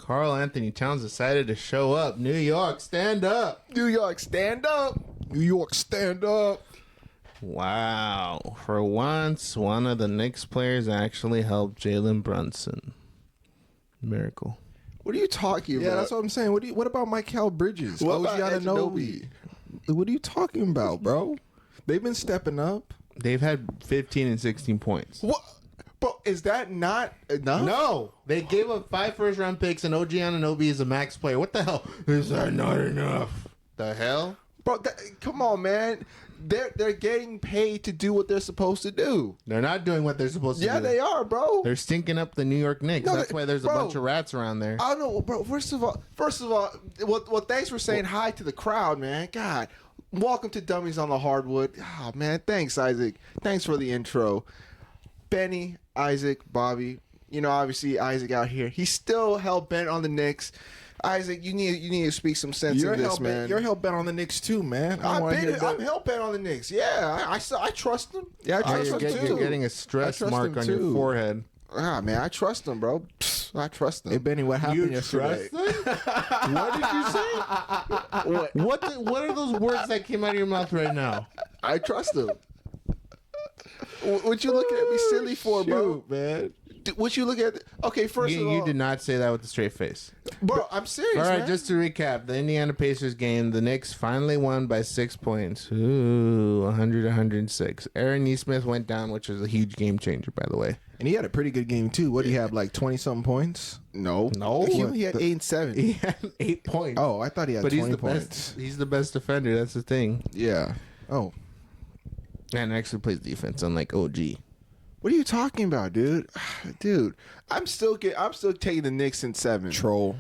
Karl Anthony Towns decided to show up. New York, stand up. New York, stand up. New York, stand up. Wow. For once, one of the Knicks players actually helped Jalen Brunson. Miracle. What are you talking about? Yeah, that's what I'm saying. What about Mikal Bridges? What about Anunoby? What are you talking about, bro? They've been stepping up. They've had 15 and 16 points. What? But is that not enough? No. They gave up 5 first-round picks, and OG Anunoby is a max player. What the hell? Is that not enough? The hell? Bro, come on, man. They're getting paid to do what they're supposed to do. They're not doing what they're supposed to do. Yeah, they are, bro. They're stinking up the New York Knicks. No, That's why there's a bunch of rats around there. I don't know, bro. First of all, well, thanks for saying hi to the crowd, man. God, welcome to Dummies on the Hardwood. Oh, man, thanks, Isaac. Thanks for the intro. Benny, Isaac, Bobby. You know, obviously Isaac out here. He's still hell bent on the Knicks. Isaac, you need to speak some sense in this, man. You're hell bent on the Knicks too, man. I'm hell bent on the Knicks. Yeah, I trust them. Yeah, I trust them too. You're getting a stress mark on your forehead. Ah, man, I trust them, bro. I trust them. Hey, Benny, what happened yesterday? Trust them? What did you say? What are those words that came out of your mouth right now? I trust them. What you looking at me silly for, bro? Man. What you look at? Okay, first of all, you did not say that with a straight face, bro. I'm serious. All right, man. just to recap, the Indiana Pacers game, the Knicks finally won by 6 points. Ooh, 100-106. Aaron Nesmith went down, which was a huge game changer, by the way. And he had a pretty good game too. What did he have, like 20-something points? No. He had 8 and 7. He had 8 points. Oh, I thought he had 20 points. He's the best defender. That's the thing. Yeah. Oh. And actually plays defense, unlike OG. What are you talking about, dude? Dude, I'm still taking the Knicks in 7. Troll.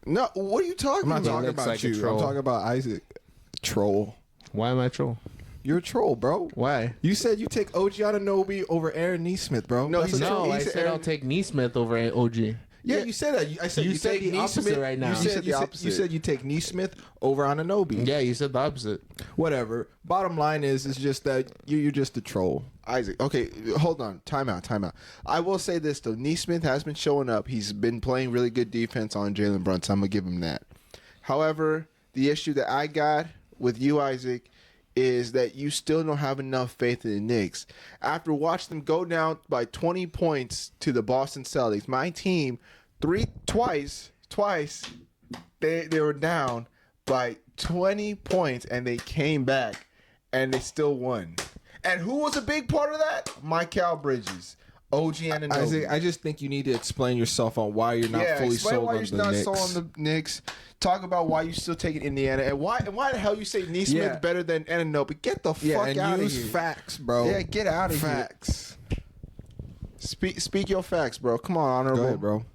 No, what are you talking I'm not about? talking about like a you. troll. I'm talking about Isaac. Troll. Why am I troll? You're a troll, bro. Why? You said you take OG Anunoby over Aaron Nesmith, bro. No, That's he a said- troll. I said I'll take Nesmith over OG. Yeah, you said that. I said You you said take the opposite Nesmith right now. You You said, said the you said- opposite. you said you take Nesmith over Anunoby. Yeah, you said the opposite. Whatever. Bottom line is just that you're just a troll. Isaac, okay, hold on. Time out. I will say this, though. Nesmith has been showing up. He's been playing really good defense on Jalen Brunson. I'm going to give him that. However, the issue that I got with you, Isaac, is that you still don't have enough faith in the Knicks. After watching them go down by 20 points to the Boston Celtics, my team, twice, they were down by 20 points, and they came back, and they still won. And who was a big part of that? Mikal Bridges, OG Anunoby. Isaac, I just think you need to explain yourself on why you're not fully explain sold why on you're the not Knicks. sold on the Knicks. Talk about why you still taking Indiana, and why the hell you say Nesmith Yeah. better than Anunoby. Get the Yeah, fuck and out of use here. facts, bro. Yeah, get out of here. Facts. Speak your facts, bro. Come on, honorable. Go ahead, bro.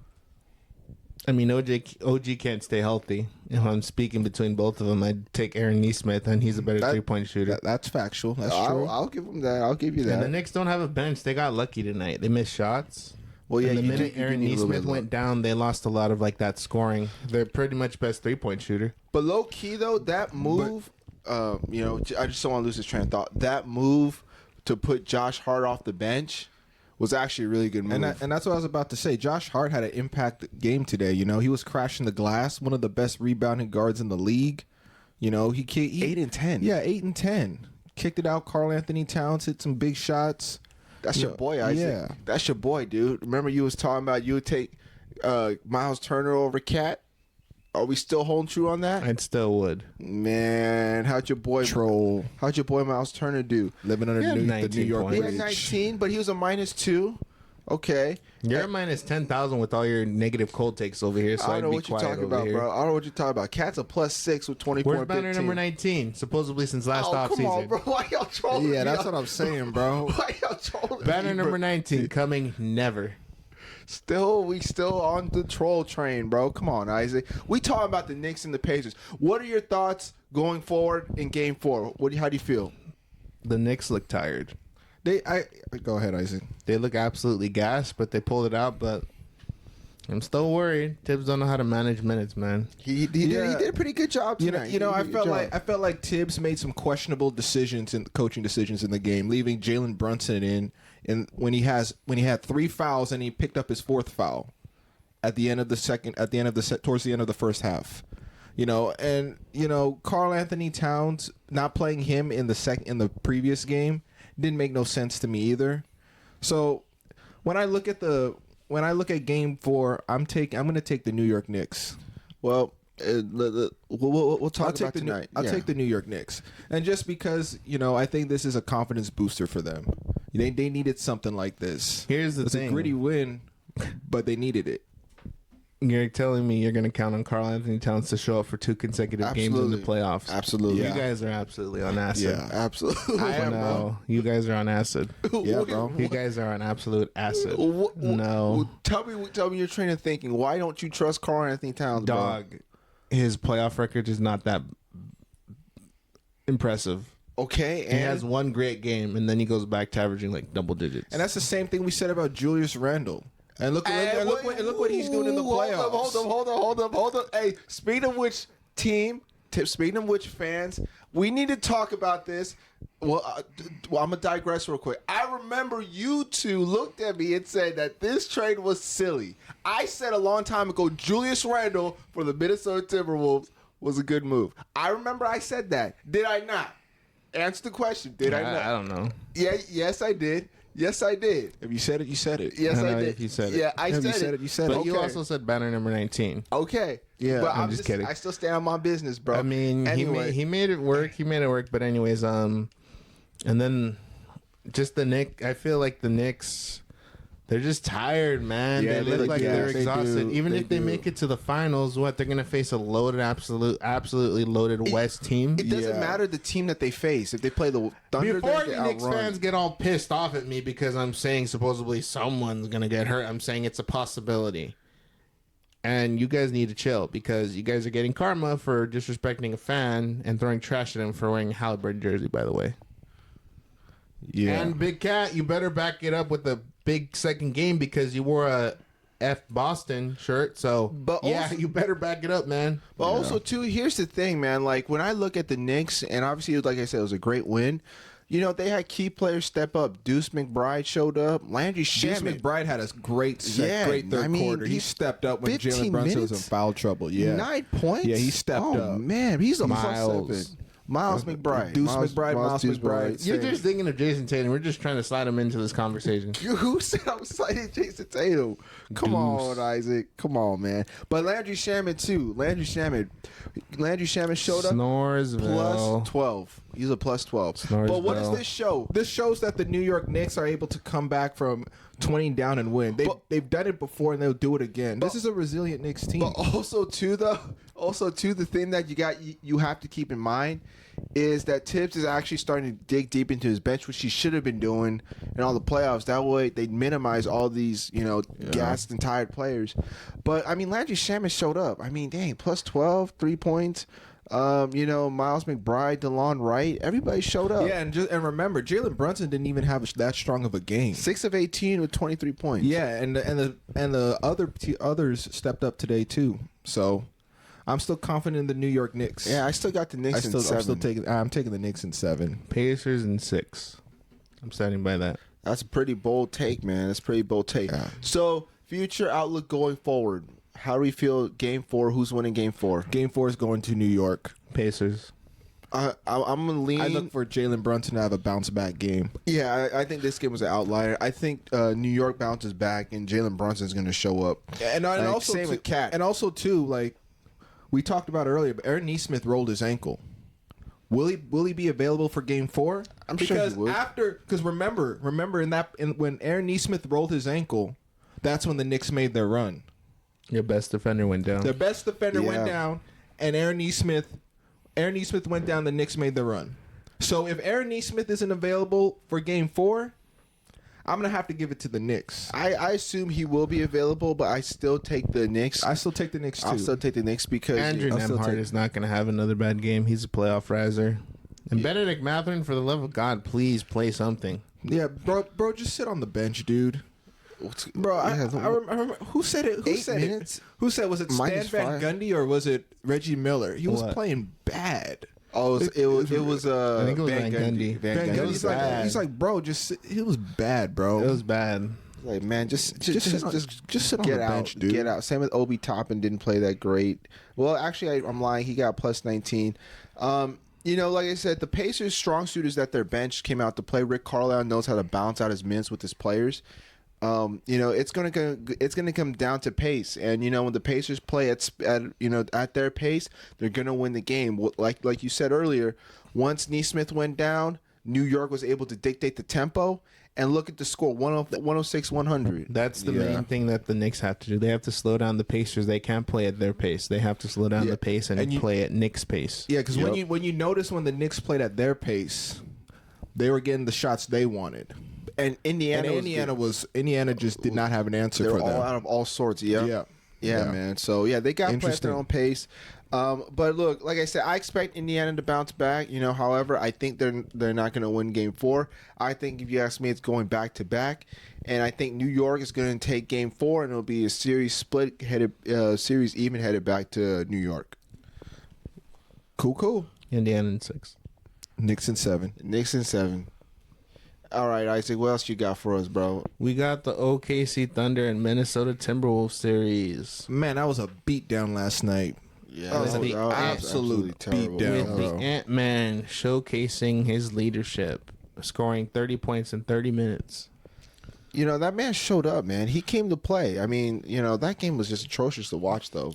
I mean, OG can't stay healthy. If I'm speaking between both of them, I'd take Aaron Nesmith, and he's a better three-point shooter. That's factual. That's true. I'll give him that. I'll give you that. And the Knicks don't have a bench. They got lucky tonight. They missed shots. Well, yeah, and the you minute do Aaron need a little Nesmith bit of went down, they lost a lot of like that scoring. They're pretty much best three-point shooter. But low key though, that move, I just don't want to lose this train of thought. That move to put Josh Hart off the bench was actually a really good move. And that's what I was about to say. Josh Hart had an impact game today. You know, he was crashing the glass. One of the best rebounding guards in the league. You know, he 8 and 10. Yeah, 8 and 10. Kicked it out. Karl Anthony Towns hit some big shots. That's your boy, Isaac. Yeah. That's your boy, dude. Remember you was talking about you would take Miles Turner over Cat? Are we still holding true on that? I still would. Man, how'd your boy Miles Turner do? Living under He had the New 19 York points. He Bridge. had 19, but he was a -2. Okay. You're minus 10,000 with all your negative cold takes over here, so I I'd don't know be what you're quiet talking over about, here. bro. I don't know what you're talking about. Cat's a +6 with 24 Where's and banner 15. number 19? Supposedly since last Oh, come on, offseason. bro. Why y'all trolling Yeah, me? that's what I'm saying, bro. Why y'all trolling Banner me, number bro? 19 coming never. We still on the troll train, bro. Come on, Isaac. We talking about the Knicks and the Pacers. What are your thoughts going forward in Game 4? How do you feel? The Knicks look tired. Go ahead, Isaac. They look absolutely gassed, but they pulled it out. But I'm still worried. Tibbs don't know how to manage minutes, man. He did a pretty good job tonight. I felt like Tibbs made some questionable decisions and coaching decisions in the game, leaving Jalen Brunson in, and when he had 3 fouls and he picked up his 4th foul. at the end of the towards the end of the first half. Karl Anthony Towns not playing him in the previous game didn't make no sense to me either. So when I look at game 4, I'm going to take the New York Knicks. Well, we'll talk about tonight. I'll take the New York Knicks, and just because I think this is a confidence booster for them. They needed something like this. Here's the thing: it's a gritty win, but they needed it. You're telling me you're going to count on Karl Anthony Towns to show up for 2 consecutive games in the playoffs? Absolutely. You guys are absolutely on acid. Yeah, absolutely. I am, no, you guys are on acid. Yeah, bro. You guys are on absolute acid. No. Tell me your train of thinking. Why don't you trust Karl Anthony Towns, Dog, bro? His playoff record is not that impressive. Okay, and he has one great game, and then he goes back to averaging like double digits. And that's the same thing we said about Julius Randle. And look what he's doing in the playoffs. Hold up. Hey, speaking of which fans, we need to talk about this. Well, I'm going to digress real quick. I remember you two looked at me and said that this trade was silly. I said a long time ago, Julius Randle for the Minnesota Timberwolves was a good move. I remember I said that. Did I not? Answer the question. Did I not? I don't know. Yeah, yes, I did. Yes, I did. If you said it, you said it. Yes, I did. If you said it. Yeah, I said it. You said But it. you Okay. also said banner number 19. Okay. Yeah, but I'm just kidding. I still stand on my business, bro. I mean, anyway. he made it work. But anyways, and then just the Knicks. I feel like the Knicks, they're just tired, man. Yeah, they look like they're they exhausted. do. Even They if they do. make it to the finals, they're gonna face a loaded, absolutely loaded West team. It doesn't matter the team that they face. If they play the Thunder, Before they you get Knicks outrun. fans get all pissed off at me because I'm saying supposedly someone's gonna get hurt, I'm saying it's a possibility. And you guys need to chill because you guys are getting karma for disrespecting a fan and throwing trash at him for wearing a Halliburton jersey, by the way. Yeah. And Big Cat, you better back it up with a big second game because you wore a F Boston shirt. So, But yeah, also- you better back it up, man. But also, too, here's the thing, man. Like, when I look at the Knicks, and obviously, like I said, it was a great win. They had key players step up. Deuce McBride showed up. Landry Deuce Shamet. McBride had a great third quarter. He stepped up when 15 Jalen Brunson was in minutes? foul trouble. Yeah. 9 points? Yeah, he stepped up. Oh, man. He's a Miles. +7. Miles McBride. Deuce McBride, Miles McBride. You're just thinking of Jason Tatum. We're just trying to slide him into this conversation. Who said I'm citing Jason Tatum? Come on, Isaac. Come on, man. But Landry Shamet, too. Landry Shamet showed up. Snoresville. +12. He's a +12. Snoresville. But what does this show? This shows that the New York Knicks are able to come back from 20 down and win. They've done it before and they'll do it again. This is a resilient Knicks team. But also too, the thing that you have to keep in mind is that Tibbs is actually starting to dig deep into his bench, which he should have been doing in all the playoffs. That way they minimize all these, gassed and tired players. But I mean, Landry Shamet showed up. I mean, dang, +12, 3 points. Miles McBride, DeLon Wright, everybody showed up. Yeah, and remember, Jalen Brunson didn't even have that strong of a game. 6 of 18 with 23 points. Yeah, and the others stepped up today too. So I'm still confident in the New York Knicks. Yeah, I still got the Knicks in 7. I'm taking the Knicks in 7. Pacers in 6. I'm standing by that. That's a pretty bold take, man. That's a pretty bold take. Yeah. So, future outlook going forward. How do we feel game 4? Who's winning game 4? Game 4 is going to New York. Pacers. I'm going to lean. I look for Jalen Brunson to have a bounce back game. Yeah, I think this game was an outlier. I think New York bounces back and Jalen Brunson's going to show up. And also same with Cat. And also too, like we talked about earlier, but Aaron Nesmith rolled his ankle. Will he be available for game 4? I'm sure he will. Because remember when Aaron Nesmith rolled his ankle, that's when the Knicks made their run. Your best defender went down. Their best defender went Yeah. down, and Aaron Nesmith went down. The Knicks made the run. So if Aaron Nesmith isn't available for game 4, I'm gonna have to give it to the Knicks. I assume he will be available, but I still take the Knicks. I still take the Knicks too. I'll still take the Knicks because Andrew I'll still Nemhart take- is not going to have another bad game. He's a playoff riser. And Benedict Mathurin, for the love of God, please play something. Yeah, bro, just sit on the bench, dude. Bro, I remember who said it. Who 8 said minutes? it? Who said was it? Stan Minus Van 5? Gundy or was it Reggie Miller? He was What? playing bad. Oh, it was I think it was Van Gundy. Van It Gundy. was bad. He's like, bro, just sit. He was bad, bro. It was bad. Like, man, just sit on get the out, bench, dude. get out. Same with Obi Toppin, didn't play that great. Well, actually, I'm lying. He got plus 19. Like I said, the Pacers' strong suit is that their bench came out to play. Rick Carlisle knows how to balance out his minutes with his players. It's gonna come down to pace, and when the Pacers play at their pace, they're gonna win the game. Like you said earlier, once Nesmith went down, New York was able to dictate the tempo. And look at the score, 106, 100. That's the main thing that the Knicks have to do. They have to slow down the Pacers. They can't play at their pace. They have to slow down the pace and play at Knicks' pace. Yeah, because when you notice when the Knicks played at their pace, they were getting the shots they wanted. And Indiana just did not have an answer for them. They were all out of all sorts. Yeah, man. So they got to play at their own pace. But look, like I said, I expect Indiana to bounce back. However, I think they're not going to win Game 4. I think if you ask me, it's going back to back, and I think New York is going to take Game 4, and it'll be a series series even headed back to New York. Cool. Indiana in 6. Knicks in 7. Knicks in 7. All right, Isaac, what else you got for us, bro? We got the OKC Thunder and Minnesota Timberwolves series. Man, that was a beatdown last night. Yeah, that was the absolute beatdown. With the Ant-Man showcasing his leadership, scoring 30 points in 30 minutes. That man showed up, man. He came to play. I mean, that game was just atrocious to watch, though.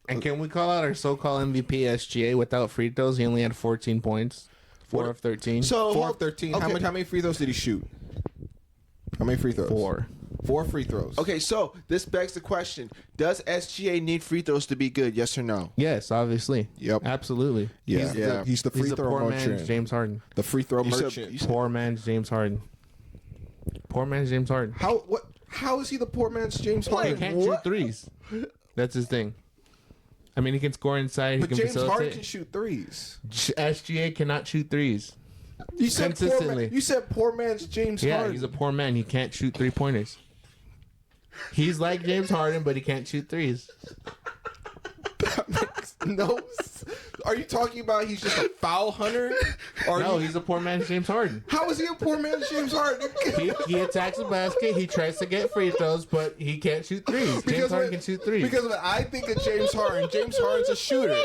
And can we call out our so-called MVP SGA without free throws? He only had 14 points. 4 of 13. So 4 of 13. Okay. How many free throws did he shoot? How many free throws? 4. 4 free throws. Okay, so this begs the question: does SGA need free throws to be good? Yes or no? Yes, obviously. Yep. Absolutely. Yeah. He's the free He's a throw poor merchant. man's James Harden. The free throw You said- merchant. you said- Poor man's James Harden. Poor man's James Harden. How is he the poor man's James He Harden? can't shoot threes. That's his thing. I mean, he can score inside. But he can James Harden facilitate. can shoot threes. SGA cannot shoot threes. You said poor Consistently. man, you said poor man's James Yeah, Harden. he's a poor man. He can't shoot 3-pointers. He's like James Harden, but he can't shoot threes. No. Are you talking about he's just a foul hunter? No, he's a poor man's James Harden. How is he a poor man's James Harden? He attacks the basket. He tries to get free throws, but he can't shoot threes. James Harden can shoot threes. Because when I think of James Harden's a shooter.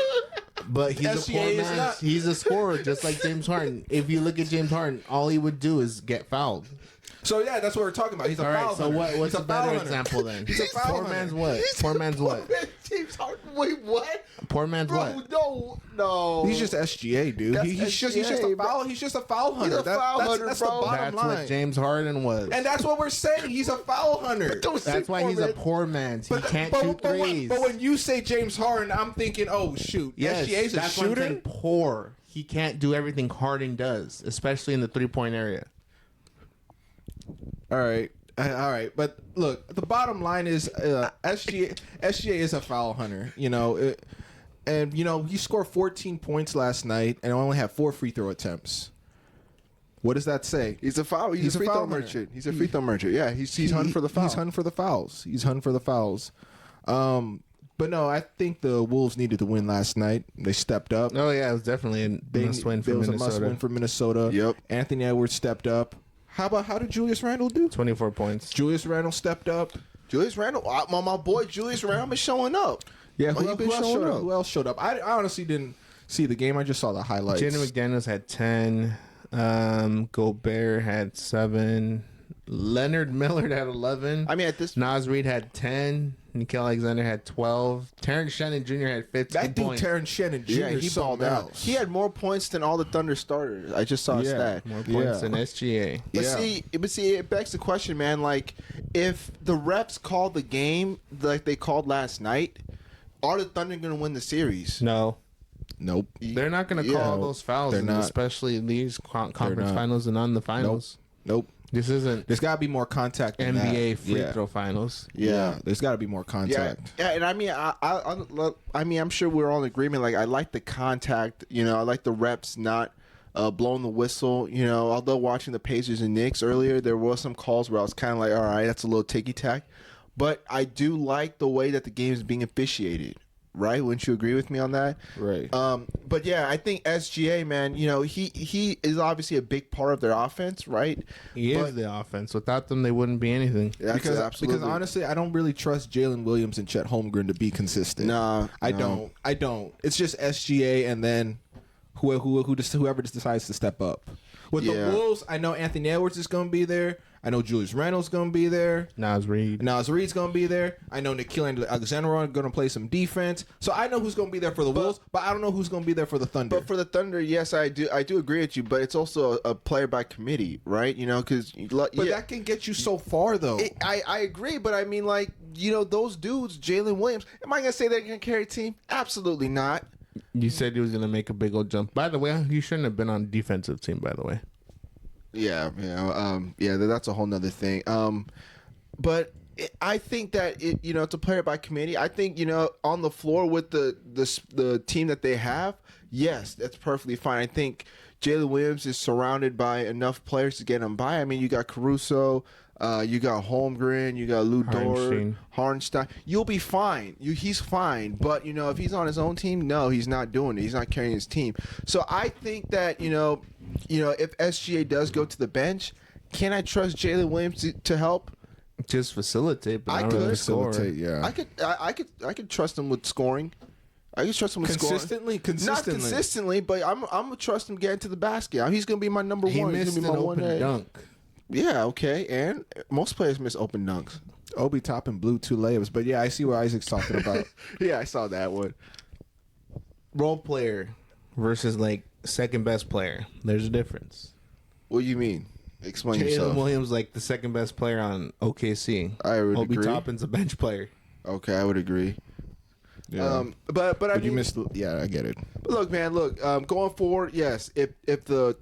But he's a SGA poor is man. not. He's a scorer, just like James Harden. If you look at James Harden, all he would do is get fouled. So yeah, that's what we're talking about. He's a All foul right, so hunter. what's He's a better foul hunter. example then? He's a foul Poor hunter. man's what? Poor man's what? James Harden. Wait, what? Poor man's Bro, what? no. He's just SGA, dude. That's He's just SGA, a foul. He's just a foul hunter. He's a foul hunter, that's bro. the bottom That's line. what James Harden was. And that's what we're saying. He's a foul hunter. Don't say That's why poor he's a man. poor man. He can't shoot threes. But when you say James Harden, I'm thinking, oh shoot, Yes, SGA's a that's what I'm shooter. saying, poor. He can't do everything Harden does, especially in the 3-point area. All right. But look, the bottom line is SGA is a foul hunter, and he scored 14 points last night and only had 4 free throw attempts. What does that say? He's a foul. He's a free throw merchant. He's a free throw merchant. Yeah, he's hunting for the foul. He's hunting for the fouls. But no, I think the Wolves needed to win last night. They stepped up. Oh yeah, it was definitely a must win for It was Minnesota. a must win for Minnesota. Yep. Anthony Edwards stepped up. How did Julius Randle do? 24 points. Julius Randle stepped up. Julius Randle, my boy Julius Randle is showing up. Yeah, Who who else showed up? I honestly didn't see the game. I just saw the highlights. Jaden McDaniels had 10. Gobert had 7. Leonard Miller had 11. I mean, at this, Naz Reid had 10. Nickel Alexander had 12. Terrence Shannon Jr. had 15 that dude, points. Terrence Shannon Jr. yeah, he balled out. else. He had more points than all the Thunder starters. I just saw a stat. More points Yeah. than SGA. But Yeah. see, it begs the question, man. Like, if the refs called the game like they called last night, are the Thunder going to win the series? No. Nope. They're not going to Yeah. call those fouls, They're not. especially in these conference not. finals and on the finals. Nope. This isn't There's got to be more contact. Than NBA that. free Yeah. throw finals. Yeah. There's got to be more Yeah, contact. yeah, and I mean, I mean, I'm sure we're all in agreement. Like, I like the contact. I like the reps not blowing the whistle. Although watching the Pacers and Knicks earlier, there was some calls where I was kind of like, all right, that's a little ticky tack. But I do like the way that the game is being officiated. right? Wouldn't you agree with me on that? Right. But yeah, I think SGA, man, he is obviously a big part of their offense, right? He is the offense. Without them, they wouldn't be anything. Because honestly, I don't really trust Jalen Williams and Chet Holmgren to be consistent. I don't. It's just SGA and then whoever just decides to step up. With the Wolves, I know Anthony Edwards is going to be there. I know Julius Randle's going to be there. Nas Reed's going to be there. I know Nikhil Alexander are going to play some defense. So I know who's going to be there for the Wolves, but I don't know who's going to be there for the Thunder. But for the Thunder, yes, I do agree with you. But it's also a player by committee, right? Because that can get you so far, though. I agree, but I mean, those dudes, Jalen Williams. Am I going to say they're going to carry a team? Absolutely not. You said he was going to make a big old jump. By the way, he shouldn't have been on defensive team, by the way. Yeah, that's a whole nother thing. But I think that it's a player by committee. I think on the floor with the team that they have, yes, that's perfectly fine. I think Jalen Williams is surrounded by enough players to get him by. I mean, you got Caruso, you got Holmgren, you got Lou Dort, Hardenstein. You'll be fine. He's fine. But if he's on his own team, no, he's not doing it. He's not carrying his team. So I think that if SGA does go to the bench, can I trust Jalen Williams to help? Just facilitate, but I not could really score. Yeah, I could trust him with scoring. I can trust him with consistently. Not consistently, but I'm gonna trust him getting to the basket. He's gonna be my number one. He missed He's gonna be an my open dunk. Yeah, okay, and most players miss open dunks. Obi Toppin blew 2 layups, but yeah, I see what Isaac's talking about. Yeah, I saw that one. Role player versus second best player. There's a difference. What do you mean? Explain Jalen yourself. Williams the second best player on OKC. I would Obi agree. Toppin's a bench player. Okay, I would agree. Yeah. But I mean, you missed. Yeah, I get it. But look, man, going forward, yes, if the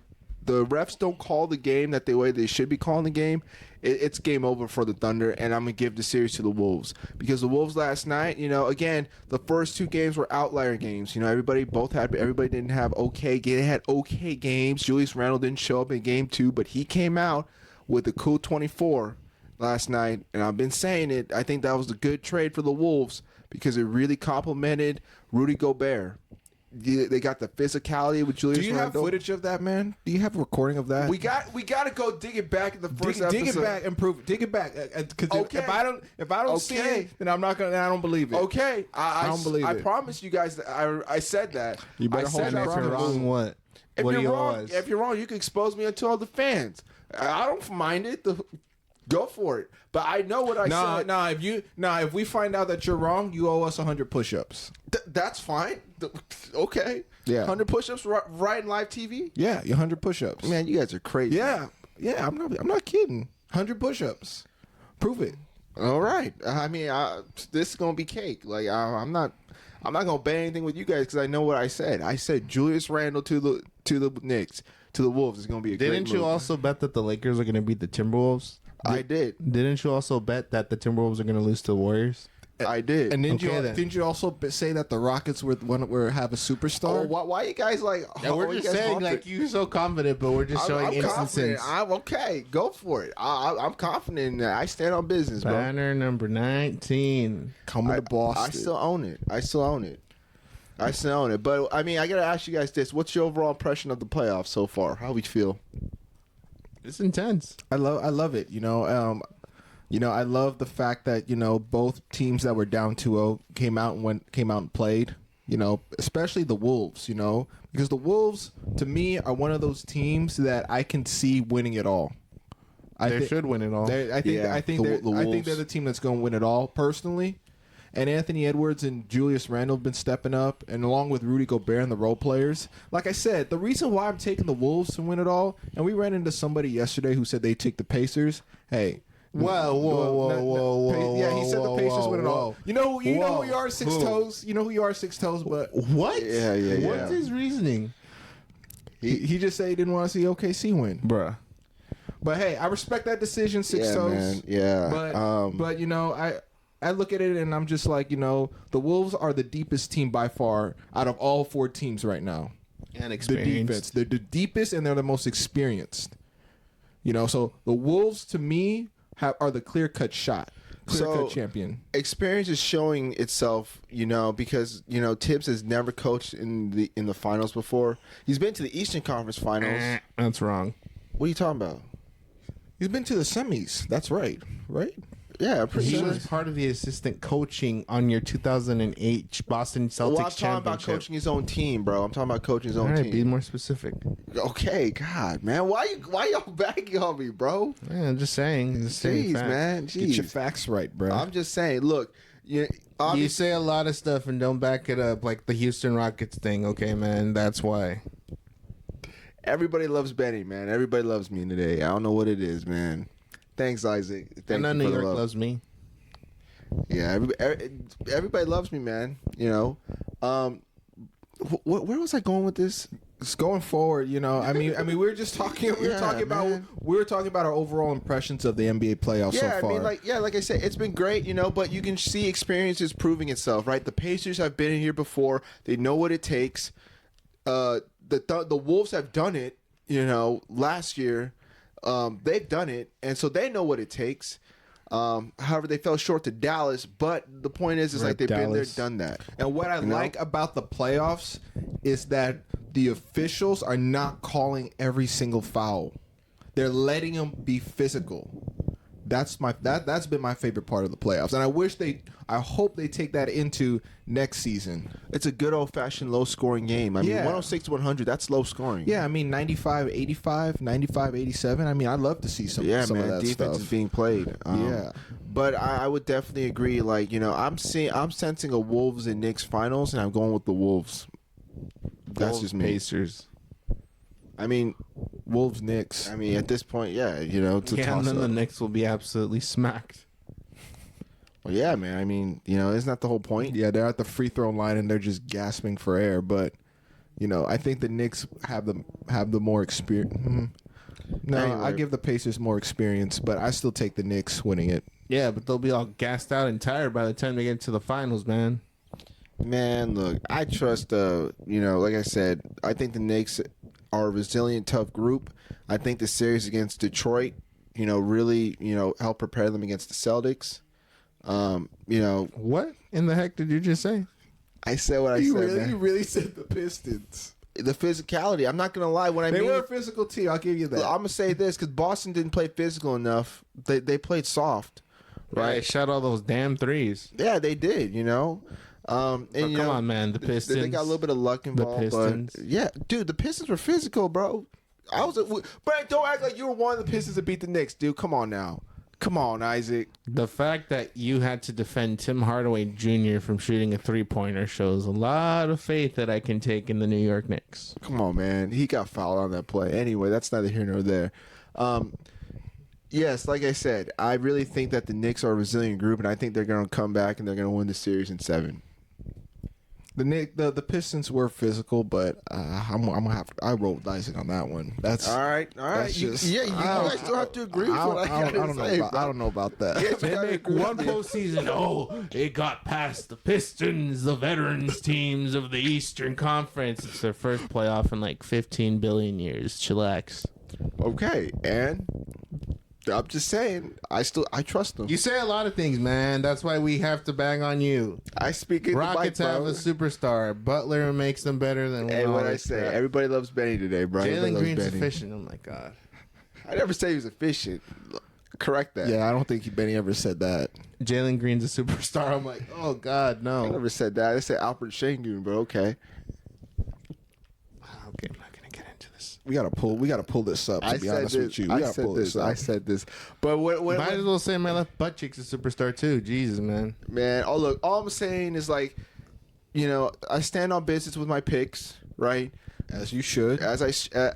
refs don't call the game the way they should be calling the game, it's game over for the Thunder, and I'm gonna give the series to the Wolves because the Wolves last night, again, the first 2 games were outlier games. Everybody didn't have okay. They had okay games. Julius Randle didn't show up in game 2, but he came out with a cool 24 last night, and I've been saying it. I think that was a good trade for the Wolves because it really complimented Rudy Gobert. They got the physicality with Julius Randle. Do you have footage of that, man? Do you have a recording of that? We got to go dig it back in the first episode. Dig it back and prove it. Dig it back. Because if I don't see it, then I'm not gonna. I don't believe it. Okay, I don't believe it. I promise you guys that I said that. You better hold your promise. Wrong, what? If you're wrong, you can expose me to all the fans. I don't mind it. Go for it. But I know what I said. If we find out that you're wrong, you owe us 100 push-ups. That's fine. Okay. Yeah. 100 push-ups right in live TV? Yeah, 100 push-ups. Man, you guys are crazy. Yeah. Yeah, I'm not kidding. 100 push-ups. Prove it. All right. I mean, this is going to be cake. I'm not going to bet anything with you guys because I know what I said. I said Julius Randle to the Knicks, to the Wolves is going to be a great Didn't you move. also bet that the Lakers are going to beat the Timberwolves? I did. Didn't you also bet that the Timberwolves are going to lose to the Warriors? I did. And didn't you also say that the Rockets were have a superstar? Oh, why you guys we're just saying you're so confident, but we're just showing instances. I'm okay. Go for it. I'm confident in that. I stand on business, bro. Banner number 19 coming to Boston. I still own it. But I mean, I gotta ask you guys this: what's your overall impression of the playoffs so far? How we feel? It's intense. I love it. I love the fact that both teams that were down 2-0 came out and played. Especially the Wolves. Because the Wolves, to me, are one of those teams that I can see winning it all. They should win it all. I think they're the team that's going to win it all. Personally. And Anthony Edwards and Julius Randle have been stepping up, and along with Rudy Gobert and the role players. Like I said, the reason why I'm taking the Wolves to win it all, and we ran into somebody yesterday who said they take the Pacers. Hey. Whoa. Yeah, he said the Pacers win it all. You know who you are, Six Toes? You know who you are, Six Toes, but... What? Yeah. What's his reasoning? He just said he didn't want to see OKC win. Bruh. But hey, I respect that decision, Six Toes. Man. Yeah. But I look at it and I'm just like, the Wolves are the deepest team by far out of all 4 teams right now. And The experienced. defense. They're the deepest and they're the most experienced. So the Wolves, to me, are the clear-cut shot. clear-cut champion. Experience is showing itself, because Tibbs has never coached in the finals before. He's been to the Eastern Conference Finals. That's wrong. What are you talking about? He's been to the semis. That's right. Right? Yeah, I'm pretty He sure. was part of the assistant coaching on your 2008 Boston Celtics Well, I'm talking about championship. coaching his own team, bro. I'm talking about coaching his All own right, team. be more specific. Okay, God, man, why y'all bagging on me, bro? Yeah, I'm just saying. Just saying Jeez, facts. man, Get your jeez. facts right, bro. I'm just saying. Look, You say a lot of stuff and don't back it up, like the Houston Rockets thing. Okay, man, that's why. everybody loves Benny, man. Everybody loves me today. I don't know what it is, man. Thanks, Isaac. Thank And you then New for the York love. loves me. Yeah, everybody loves me, man. Where was I going with this? Just going forward, I mean, we were just talking. We Yeah, man. were talking about our overall impressions of the NBA playoffs so Yeah, far. I mean, like I said, it's been great, but you can see experience is proving itself, right? The Pacers have been in here before; they know what it takes. The Wolves have done it, last year. They've done it, and so they know what it takes. However, they fell short to Dallas, but the point is like they've been there, Dallas. done that. And what I like about the playoffs is that the officials are not calling every single foul. They're letting them be physical. That's been my favorite part of the playoffs. And I hope they take that into next season. It's a good old-fashioned low-scoring game. I mean, Yeah. 106-100, that's low scoring. Yeah, I mean 95-85, 95-87. I mean, I'd love to see some Yeah, of man, that defense stuff. is being played. Yeah. But I would definitely agree. Like, I'm sensing a Wolves and Knicks finals, and I'm going with the Wolves. That's Wolves, just me. Pacers. I mean, Wolves, Knicks. at this point, yeah, it's a Yeah, and toss then the up. Knicks will be absolutely smacked. Well, yeah, man. I mean, isn't that the whole point? Yeah, they're at the free throw line and they're just gasping for air. But I think the Knicks have the more experience. No, Anyway. I give the Pacers more experience, but I still take the Knicks winning it. Yeah, but they'll be all gassed out and tired by the time they get to the finals, man. Man, look, I trust, like I said, I think the Knicks are a resilient, tough group. I think the series against Detroit, really, help prepare them against the Celtics. What in the heck did you just say? I said what I said, man. You really said the Pistons. The physicality. I'm not going to lie. When I They mean, were a physical team. I'll give you that. I'm going to say this because Boston didn't play physical enough. They played soft, Right, right? shot all those damn threes. Yeah, they did, And, Oh, come on, man. The Pistons. They got a little bit of luck involved. Pistons. But yeah, dude, the Pistons were physical, bro. But don't act like you were one of the Pistons that beat the Knicks, dude. Come on now. Come on, Isaac. The fact that you had to defend Tim Hardaway Jr. from shooting a three-pointer shows a lot of faith that I can take in the New York Knicks. Come on, man. He got fouled on that play. Anyway, that's neither here nor there. Yes, like I said, I really think that the Knicks are a resilient group, and I think they're going to come back and they're going to win the series in 7. The Pistons were physical, but I'm gonna have I rolled dice on that one. That's All right. That's You just- guys still have to agree with what I gotta say, bro. I don't know about that. Yeah, They make one postseason. Oh, it got past the Pistons, the veterans teams of the Eastern Conference. It's their first playoff in like 15 billion years. Chillax. Okay, and I'm just saying, I trust them. You say a lot of things, man. That's why we have to bang on you. I speak in Rockets the mic, have bro. a superstar. Butler makes them better than Hey, all what I this say? crap. Everybody loves Benny today, bro. Everybody Jalen loves Green's Benny. efficient. Oh my god. I never say he was efficient. Correct that. Yeah, I don't think Benny ever said that. Jalen Green's a superstar. I'm like, oh god, I no. never said that. I said Alfred Şengün, but okay. Okay, I'm not gonna get into this. We gotta pull this up. To be honest with you, we gotta pull this up. I said this. But when Might as well say my left butt cheek's a superstar too. Jesus, man. man, look, all I'm saying is like, I stand on business with my picks, right? As you should. As I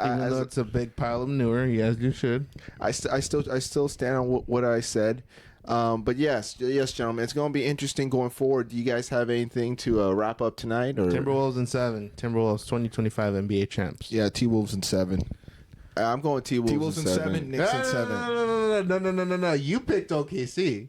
Even though it's a big pile of manure, yes, you should. I still stand on what I said. But yes, gentlemen, it's going to be interesting going forward. Do you guys have anything to wrap up tonight? Or Timberwolves in 7. Timberwolves 2025 NBA champs. Yeah, T-Wolves in 7. I'm going T-Wolves T-Wolves in 7. Knicks in 7. No. You picked OKC.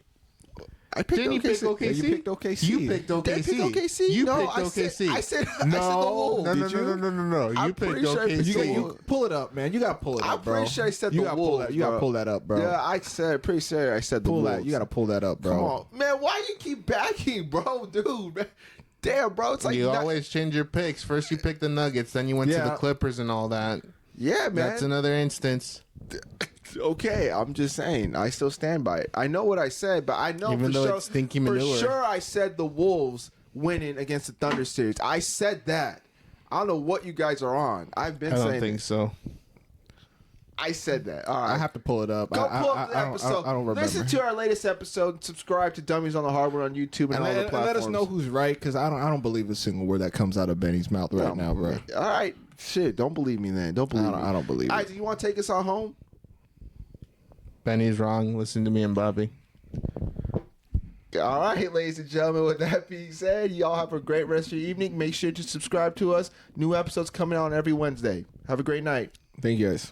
I picked Didn't you pick OKC. OKC? Yeah, you picked OKC. You picked Did I OKC. pick OKC? You No, picked I said- OKC. I said the No, Wolves. no, Did you? No. You I'm picked pretty sure I picked OKC. the You Wolves. pull it up, man. You gotta pull it I'm up, bro. pretty sure I said you the gotta Wolves. pull that. You gotta bro. pull that up, bro. Yeah, I said pretty sure I said the pull Wolves. that. You gotta pull that up, bro. Come on, man. Why you keep backing, bro, dude? Man. Damn, bro. It's like You always change your picks. First you picked the Nuggets, then you went to Yeah. the Clippers and all that. yeah, man. That's another instance. Okay, I'm just saying. I still stand by it. I know what I said, but I know Even for though sure. it's stinky for manure. sure, I said the Wolves winning against the Thunder series. I said that. I don't know what you guys are on. I've been I saying. don't think so. I said that. All right. I have to pull it up. Go pull up the I don't- episode. I don't remember. Listen to our latest episode. Subscribe to Dummies on the Hardwood on YouTube and, and all the let, platforms. let us know who's right, because I don't believe a single word that comes out of Benny's mouth right now, bro. All right, shit. Don't believe me then. Don't believe me. I don't believe All right, it. do you want to take us on home? Benny's wrong. Listen to me and Bobby. All right, ladies and gentlemen. With that being said, y'all have a great rest of your evening. Make sure to subscribe to us. New episodes coming out every Wednesday. Have a great night. Thank you guys.